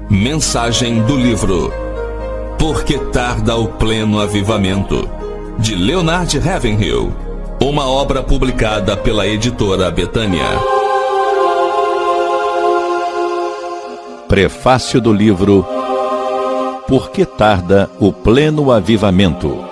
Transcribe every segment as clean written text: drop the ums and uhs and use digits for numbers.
Mensagem do livro Por que tarda o pleno avivamento? De Leonard Ravenhill, uma obra publicada pela editora Betânia. Prefácio do livro Por que tarda o pleno avivamento?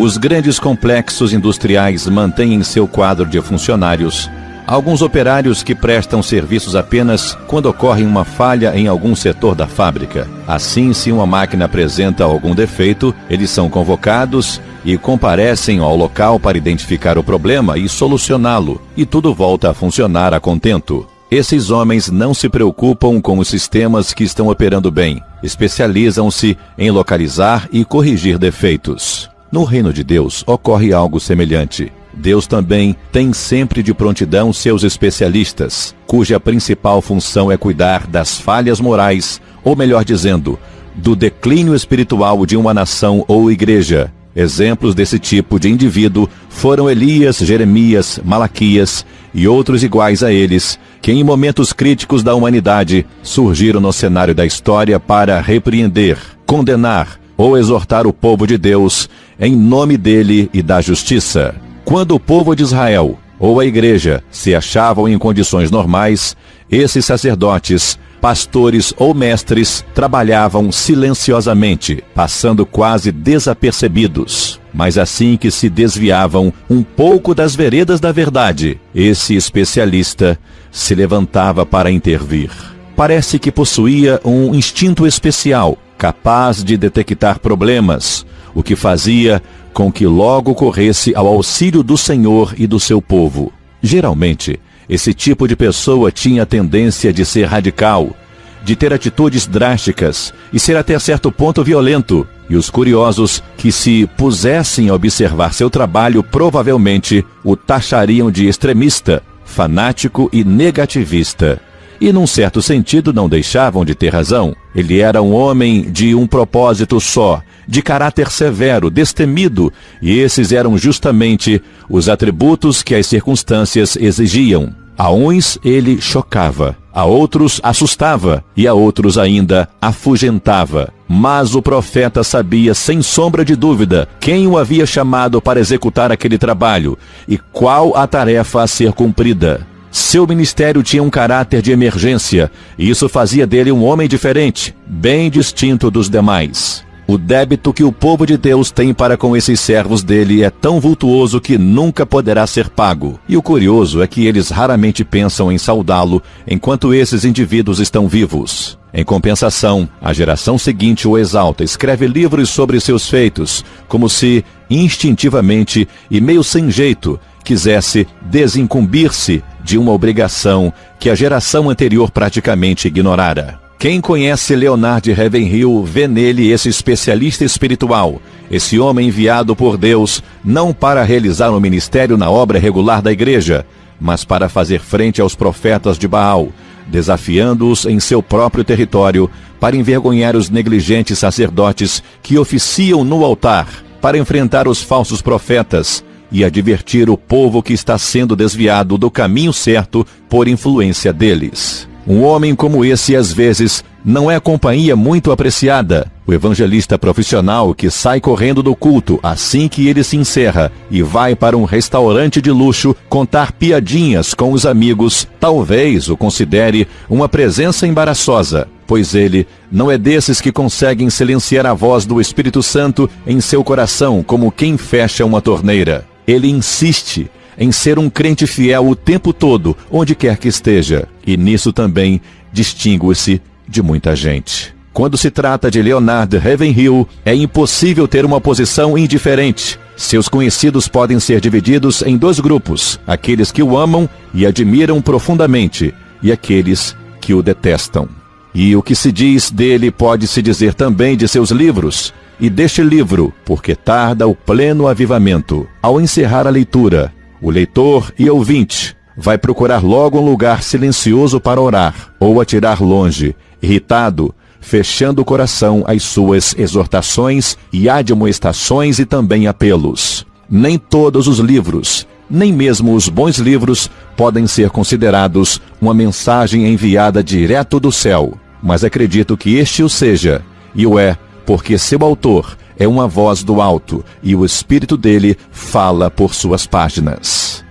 Os grandes complexos industriais mantêm em seu quadro de funcionários alguns operários que prestam serviços apenas quando ocorre uma falha em algum setor da fábrica. Assim, se uma máquina apresenta algum defeito, eles são convocados e comparecem ao local para identificar o problema e solucioná-lo, e tudo volta a funcionar a contento. Esses homens não se preocupam com os sistemas que estão operando bem, especializam-se em localizar e corrigir defeitos. No reino de Deus ocorre algo semelhante. Deus também tem sempre de prontidão seus especialistas, cuja principal função é cuidar das falhas morais, ou melhor dizendo, do declínio espiritual de uma nação ou igreja. Exemplos desse tipo de indivíduo foram Elias, Jeremias, Malaquias e outros iguais a eles, que em momentos críticos da humanidade surgiram no cenário da história para repreender, condenar ou exortar o povo de Deus em nome dele e da justiça. Quando o povo de Israel ou a igreja se achavam em condições normais, esses sacerdotes, pastores ou mestres trabalhavam silenciosamente, passando quase desapercebidos. Mas assim que se desviavam um pouco das veredas da verdade, esse especialista se levantava para intervir. Parece que possuía um instinto especial, capaz de detectar problemas, o que fazia com que logo corresse ao auxílio do Senhor e do seu povo. Geralmente, esse tipo de pessoa tinha a tendência de ser radical, de ter atitudes drásticas e ser até certo ponto violento, e os curiosos que se pusessem a observar seu trabalho provavelmente o taxariam de extremista, fanático e negativista. E num certo sentido não deixavam de ter razão. Ele era um homem de um propósito só, de caráter severo, destemido, e esses eram justamente os atributos que as circunstâncias exigiam. A uns ele chocava, a outros assustava, e a outros ainda afugentava. Mas o profeta sabia, sem sombra de dúvida, quem o havia chamado para executar aquele trabalho, e qual a tarefa a ser cumprida. Seu ministério tinha um caráter de emergência, e isso fazia dele um homem diferente, bem distinto dos demais. O débito que o povo de Deus tem para com esses servos dele é tão vultuoso que nunca poderá ser pago. E o curioso é que eles raramente pensam em saudá-lo enquanto esses indivíduos estão vivos. Em compensação, a geração seguinte o exalta, escreve livros sobre seus feitos, como se, instintivamente e meio sem jeito, quisesse desincumbir-se de uma obrigação que a geração anterior praticamente ignorara. Quem conhece Leonard Ravenhill vê nele esse especialista espiritual, esse homem enviado por Deus não para realizar um ministério na obra regular da igreja, mas para fazer frente aos profetas de Baal, desafiando-os em seu próprio território para envergonhar os negligentes sacerdotes que oficiam no altar, para enfrentar os falsos profetas e advertir o povo que está sendo desviado do caminho certo por influência deles. Um homem como esse, às vezes, não é companhia muito apreciada. O evangelista profissional que sai correndo do culto assim que ele se encerra e vai para um restaurante de luxo contar piadinhas com os amigos, talvez o considere uma presença embaraçosa, pois ele não é desses que conseguem silenciar a voz do Espírito Santo em seu coração como quem fecha uma torneira. Ele insiste em ser um crente fiel o tempo todo, onde quer que esteja, e nisso também distingue-se de muita gente. Quando se trata de Leonard Ravenhill, é impossível ter uma posição indiferente. Seus conhecidos podem ser divididos em dois grupos, aqueles que o amam e admiram profundamente, e aqueles que o detestam. E o que se diz dele pode-se dizer também de seus livros, e deste livro, Por que tarda o pleno avivamento. Ao encerrar a leitura, o leitor e ouvinte vai procurar logo um lugar silencioso para orar, ou atirar longe, irritado, fechando o coração às suas exortações e admoestações e também apelos. Nem todos os livros Nem mesmo os bons livros podem ser considerados uma mensagem enviada direto do céu, mas acredito que este o seja, e o é porque seu autor é uma voz do alto e o espírito dele fala por suas páginas.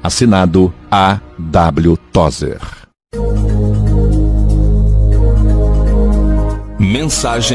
Assinado A. W. Tozer. Mensagem